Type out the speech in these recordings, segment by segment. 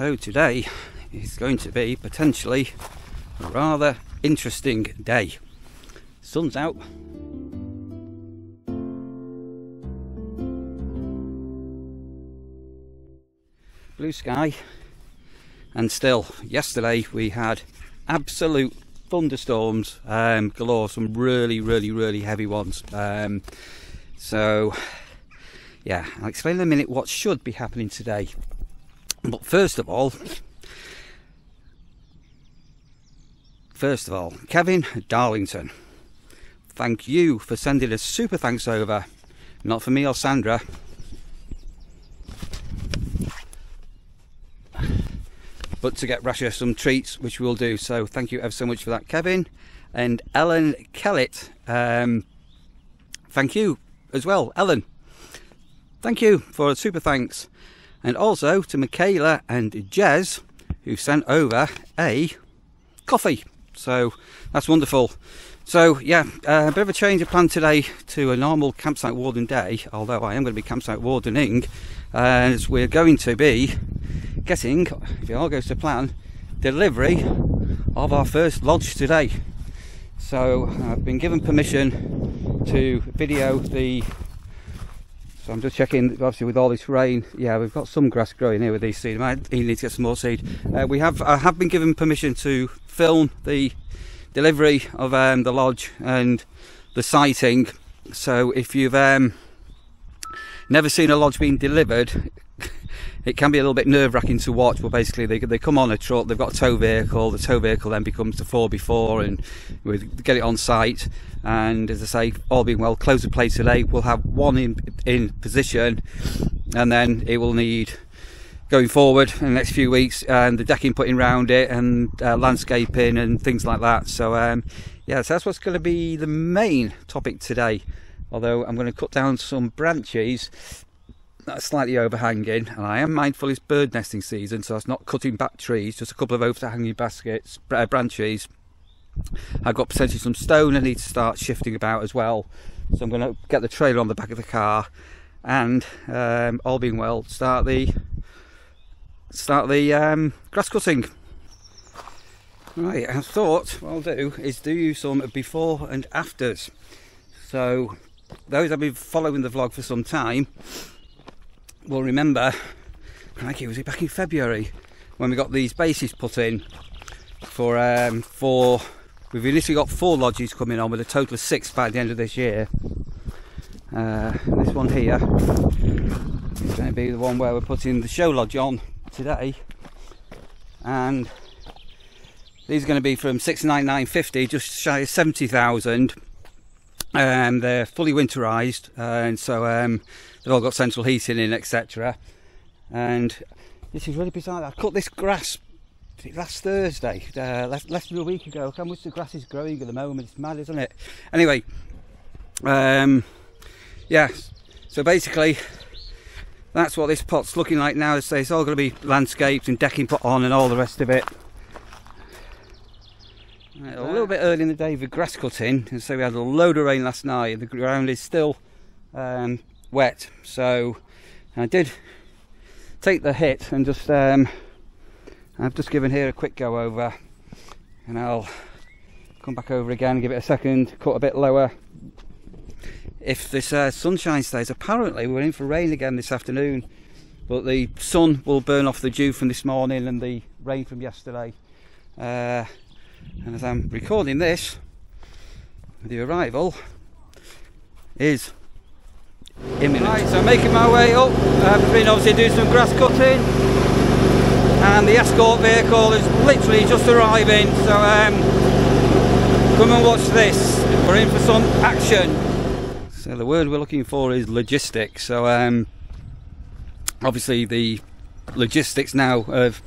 So today is going to be potentially a rather interesting day. Sun's out. Blue sky. And still, yesterday we had absolute thunderstorms galore, some really heavy ones. So yeah, I'll explain in a minute what should be happening today. But first of all, Kevin Darlington, thank you for sending a super thanks over, not for me or Sandra, but to get Rasha some treats, which we'll do. So thank you ever so much for that, Kevin. And Ellen Kellett, thank you as well, Ellen. Thank you for a super thanks. And also to Michaela and Jez, who sent over a coffee. So that's wonderful. So yeah, a bit of a change of plan today to a normal campsite warden day, although I am going to be campsite wardening, as we're going to be getting, if it all goes to plan, delivery of our first lodge today. So I've been given permission to video the, so I'm just checking, obviously with all this rain, yeah, we've got some grass growing here with these seeds. I need to get some more seed. I have been given permission to film the delivery of the lodge and the sighting. So if you've never seen a lodge being delivered, it can be a little bit nerve-wracking to watch, but basically they come on a truck, they've got a tow vehicle, the tow vehicle then becomes the 4x4 and we get it on site, and as I say, all being well, close the play today, we'll have one in position, and then it will need going forward in the next few weeks, and the decking putting around it, and landscaping and things like that. So yeah, so that's what's going to be the main topic today, although I'm going to cut down some branches that's slightly overhanging, and I am mindful it's bird nesting season, so it's not cutting back trees, just a couple of overhanging branches. I've got potentially some stone I need to start shifting about as well, so I'm going to get the trailer on the back of the car, and all being well, start the grass cutting. Right, I thought what I'll do is do some before and afters. So those that have been following the vlog for some time will remember, crikey, was it back in February when we got these bases put in for we've initially got 4 lodges coming on with a total of 6 by the end of this year. This one here is going to be the one where we're putting the show lodge on today, and these are going to be from 69950, just shy of 70,000. They're fully winterized, and so they've all got central heating in, etc. And this is really bizarre. I cut this grass last Thursday, less than a week ago. Look how much the grass is growing at the moment. It's mad, isn't it? Anyway, yeah, so basically that's what this pot's looking like now. It's all going to be landscaped and decking put on and all the rest of it. A little bit early in the day for grass cutting, and so we had a load of rain last night, and the ground is still wet, so I did take the hit and just I've just given here a quick go over, and I'll come back over again, give it a second, cut a bit lower. If this sunshine stays, apparently we're in for rain again this afternoon, but the sun will burn off the dew from this morning and the rain from yesterday. And as I'm recording this, the arrival is imminent. Right, so I'm making my way up. I've been obviously doing some grass cutting, and the escort vehicle is literally just arriving. So come and watch this. We're in for some action. So the word we're looking for is logistics. So obviously the logistics now of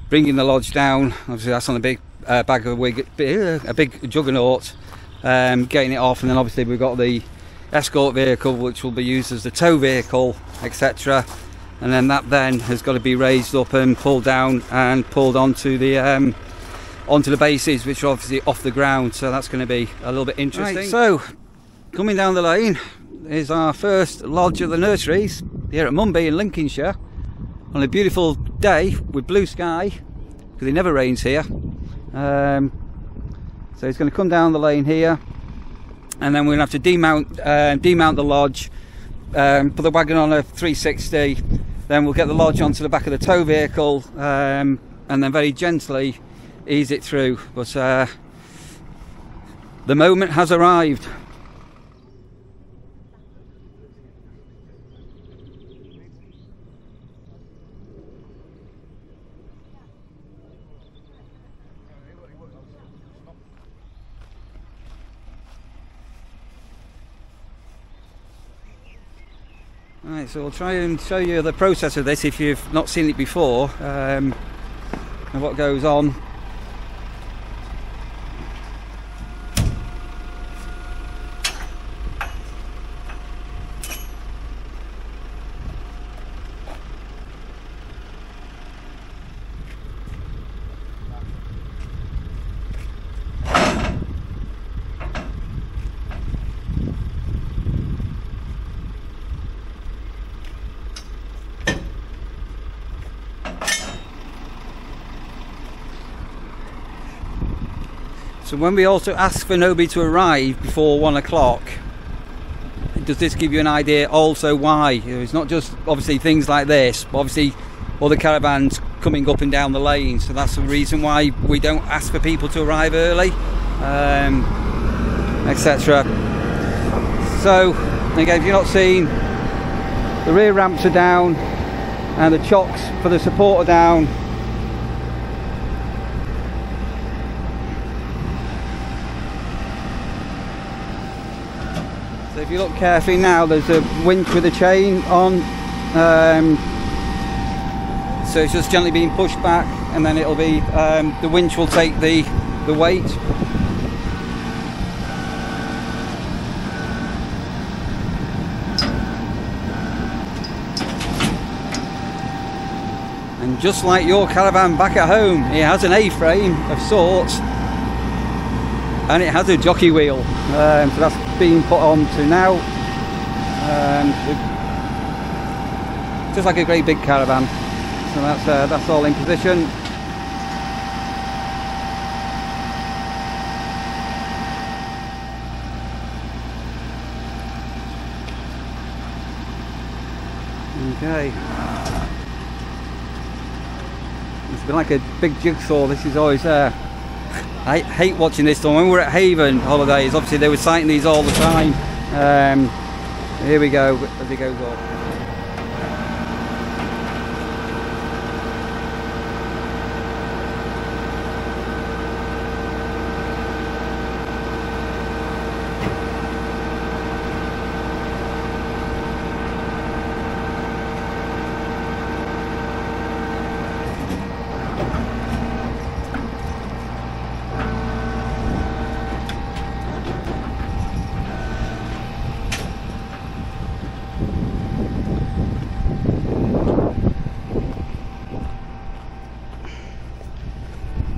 bringing the lodge down, obviously that's on a big bag of a big juggernaut, getting it off, and then obviously we've got the escort vehicle which will be used as the tow vehicle, etc. And then that then has got to be raised up and pulled down and pulled onto the bases, which are obviously off the ground, so that's going to be a little bit interesting. Right, so coming down the lane is our first lodge of the nurseries here at Mumby in Lincolnshire, on a beautiful day with blue sky, because it never rains here. So it's going to come down the lane here, and then we're going to have to demount the lodge, put the wagon on a 360, then we'll get the lodge onto the back of the tow vehicle, and then very gently ease it through. But the moment has arrived. Right, so we'll try and show you the process of this if you've not seen it before, and what goes on. So when we also ask for nobody to arrive before 1 o'clock, does this give you an idea also why? It's not just obviously things like this, but obviously other caravans coming up and down the lane. So that's the reason why we don't ask for people to arrive early, etc. So again, if you're not seen, the rear ramps are down and the chocks for the support are down. So if you look carefully now, there's a winch with a chain on, so it's just gently being pushed back, and then it'll be the winch will take the weight. And just like your caravan back at home, it has an A-frame of sorts, and it has a jockey wheel, so that's being put on to now, just like a great big caravan. So that's all in position. Okay, it's been like a big jigsaw. This is always I hate watching this one. When we were at Haven holidays, obviously they were sighting these all the time. Here we go as it goes up.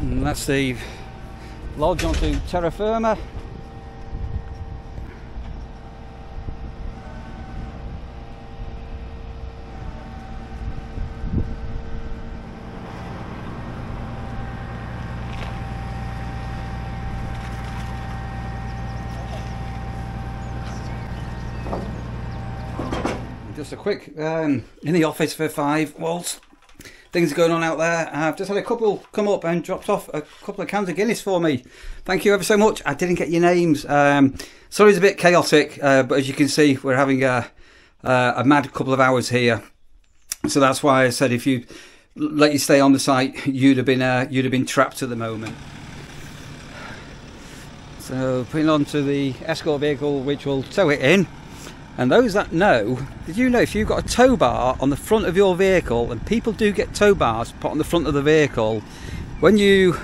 And that's the lodge onto terra firma. Just a quick in the office for 5 whilst things are going on out there. I've just had a couple come up and dropped off a couple of cans of Guinness for me. Thank you ever so much. I didn't get your names. Sorry, it's a bit chaotic, but as you can see, we're having a mad couple of hours here. So that's why I said if you let you stay on the site, you'd have been trapped at the moment. So putting onto the escort vehicle, which will tow it in. And those that know, did you know if you've got a tow bar on the front of your vehicle, and people do get tow bars put on the front of the vehicle, when you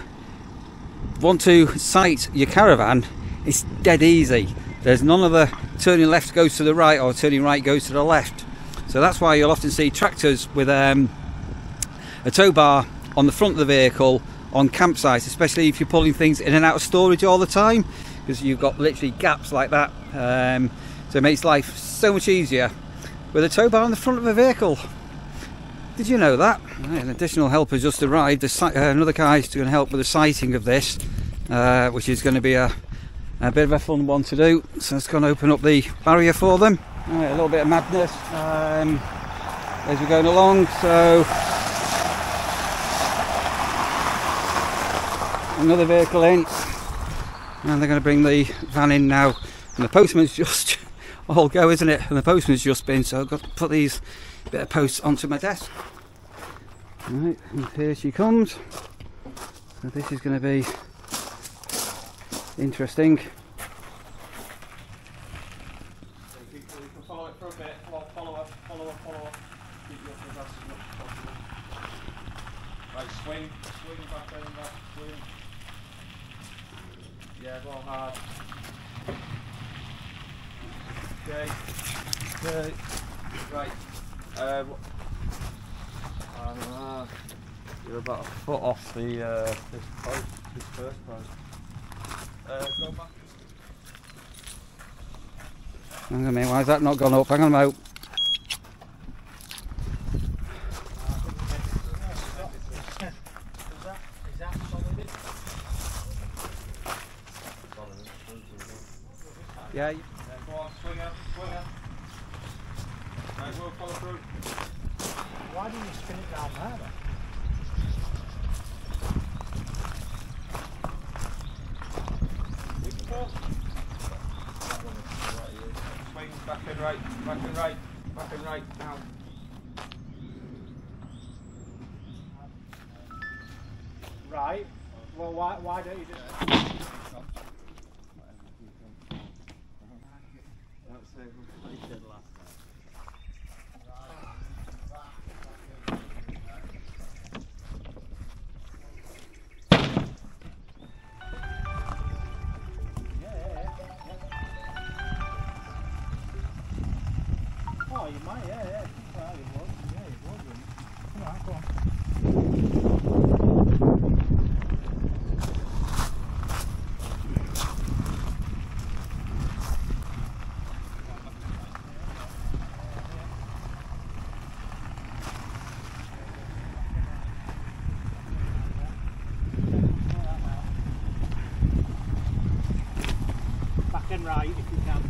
want to sight your caravan, it's dead easy. There's none of the turning left goes to the right or turning right goes to the left. So that's why you'll often see tractors with a tow bar on the front of the vehicle on campsites, especially if you're pulling things in and out of storage all the time, because you've got literally gaps like that. So it makes life so much easier with a tow bar on the front of a vehicle. Did you know that? Right, an additional helper just arrived. Another guy is going to help with the sighting of this, which is going to be a bit of a fun one to do. So it's going to open up the barrier for them. Right, a little bit of madness as we're going along. So another vehicle in, and they're going to bring the van in now. And the postman's just all go, isn't it? And the postman's just been, so I've got to put these bit of posts onto my desk. Right, and here she comes. So this is going to be interesting. You can follow it for a bit. Follow up. Keep you up as much as possible. Right, swing back in, swing. Yeah, go hard. Okay. Right. You're about a foot off the this first post. Go back. Hang on a minute, why has that not gone up? Hang on a moment. Is that solid? Yeah. Go on, swing her. Right, we'll follow through. Why didn't you spin it down there then? Swing back and right, now. Right. Well, why don't you just... Oh, you might, yeah. Well, you would. Yeah, you would. Come on, go on. Back and right if you can.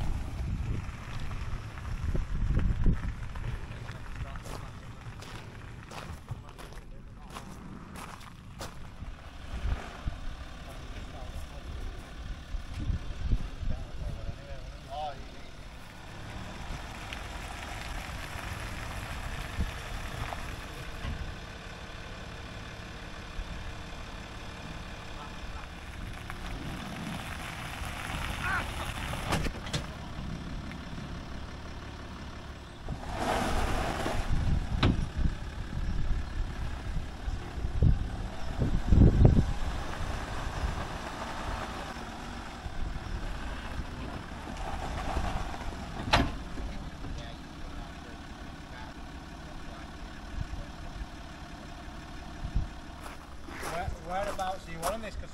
Whereabouts are you wanting this? Because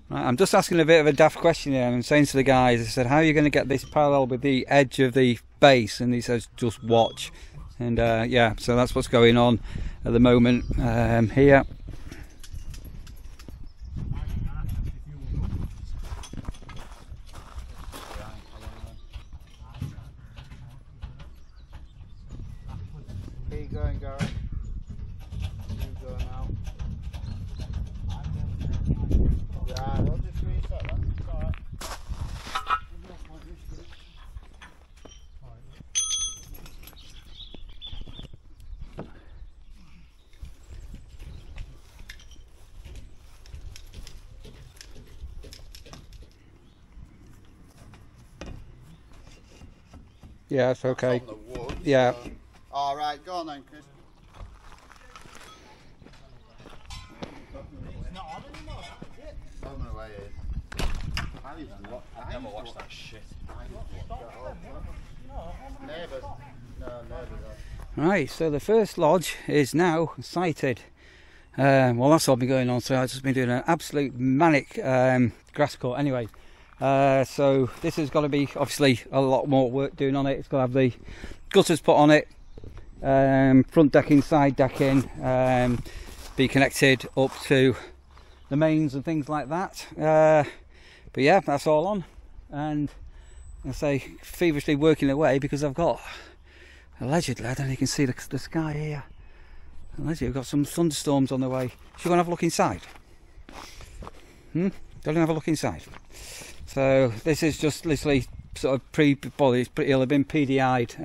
I'm just asking a bit of a daft question here. I'm saying to the guys, I said, how are you going to get this parallel with the edge of the base? And he says, just watch. And yeah, so that's what's going on at the moment here. Where you going, Gareth? You go now. Yeah, we'll just reset that. It's alright. Yeah, it's okay. It's on the wood, Yeah. so. All right, go on then, Chris. It's not on anymore, is it? Tell me where it is. I've never watched that shit. Neighbours. No, neighbours. Right, so the first lodge is now sighted. Well, that's all been going on, so I've just been doing an absolute manic grass cut anyway. So this has got to be obviously a lot more work doing on it. It's got to have the gutters put on it, front decking, side decking, be connected up to the mains and things like that. But yeah, that's all on, and I say feverishly working away because I've got, allegedly, I don't know if you can see the sky here, allegedly we've got some thunderstorms on the way. Should we go and have a look inside? Don't you have a look inside? So this is just literally sort of it'll have been PDI'd.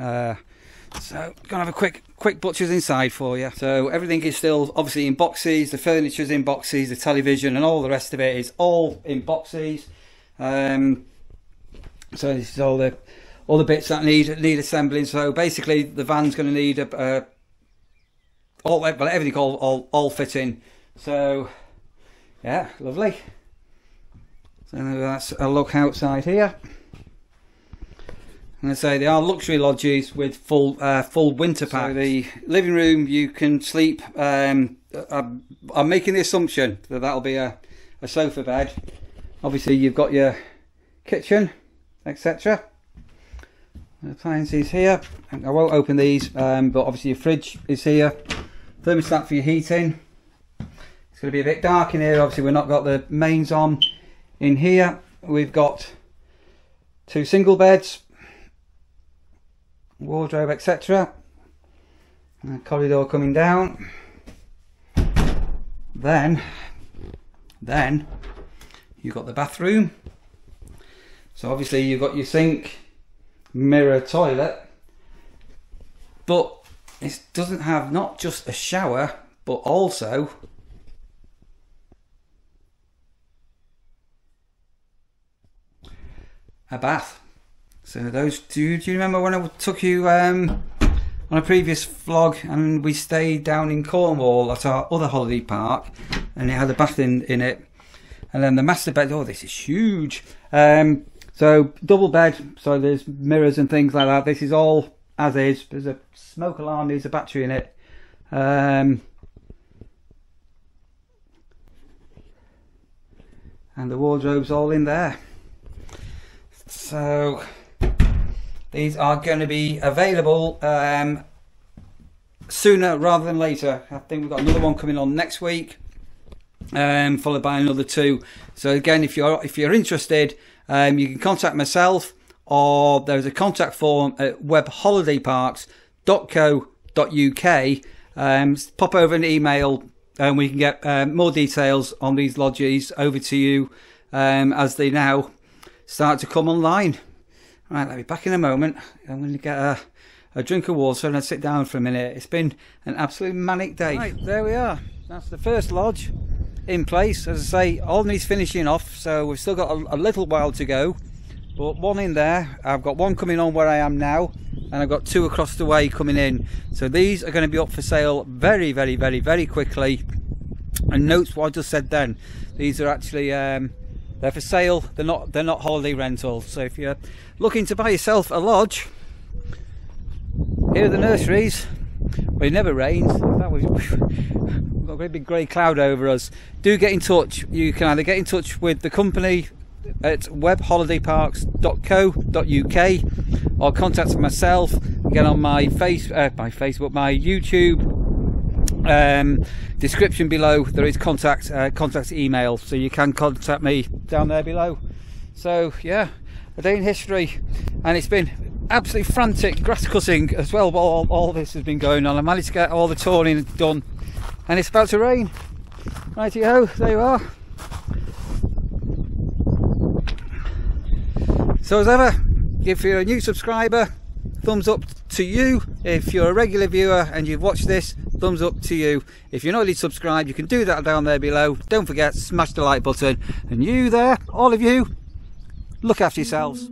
So gonna have a quick butchers inside for you. So everything is still obviously in boxes, the furniture's in boxes, the television and all the rest of it is all in boxes. So this is all the bits that need assembling. So basically the van's going to need everything all fitting. So yeah, lovely. So that's a look outside here. And I say they are luxury lodges with full winter pack. So the living room you can sleep. I'm making the assumption that that'll be a sofa bed. Obviously you've got your kitchen, etc. The appliances here. I won't open these, but obviously your fridge is here. Thermostat for your heating. It's going to be a bit dark in here. Obviously we've not got the mains on. In here we've got 2 single beds, wardrobe, etc. Corridor coming down. Then you've got the bathroom. So obviously you've got your sink, mirror, toilet, but it doesn't have not just a shower but also a bath. So those do you remember when I took you on a previous vlog and we stayed down in Cornwall at our other holiday park and it had a bath in it, and then the master bed, oh this is huge. So double bed, so there's mirrors and things like that. This is all as is. There's a smoke alarm, needs a battery in it. And the wardrobe's all in there. So these are going to be available sooner rather than later. I think we've got another one coming on next week, followed by another 2. So again, if you're interested, you can contact myself, or there's a contact form at webholidayparks.co.uk. Pop over an email and we can get more details on these lodges over to you as they now start to come online. Right, I'll be back in a moment. I'm going to get a drink of water and I'll sit down for a minute. It's been an absolute manic day. Right, there we are. That's the first lodge in place. As I say, all needs finishing off, so we've still got a little while to go, but one in there. I've got one coming on where I am now, and I've got 2 across the way coming in. So these are going to be up for sale very quickly. And note what I just said then, these are actually they're for sale. They're not holiday rentals. So if you're looking to buy yourself a lodge here at the Nurseries, well, it never rains. We've got a great big grey cloud over us. Do get in touch. You can either get in touch with the company at webholidayparks.co.uk or contact myself. Get on my Facebook, my YouTube description below. There is contact email, so you can contact me down there below. So yeah, a day in history, and it's been absolutely frantic grass cutting as well while all this has been going on. I managed to get all the turning done, and it's about to rain. Righty-ho, there you are. So as ever, if you're a new subscriber, thumbs up to you. If you're a regular viewer and you've watched this, thumbs up to you. If you're not already subscribed, you can do that down there below. Don't forget, smash the like button. And you there, all of you, look after yourselves.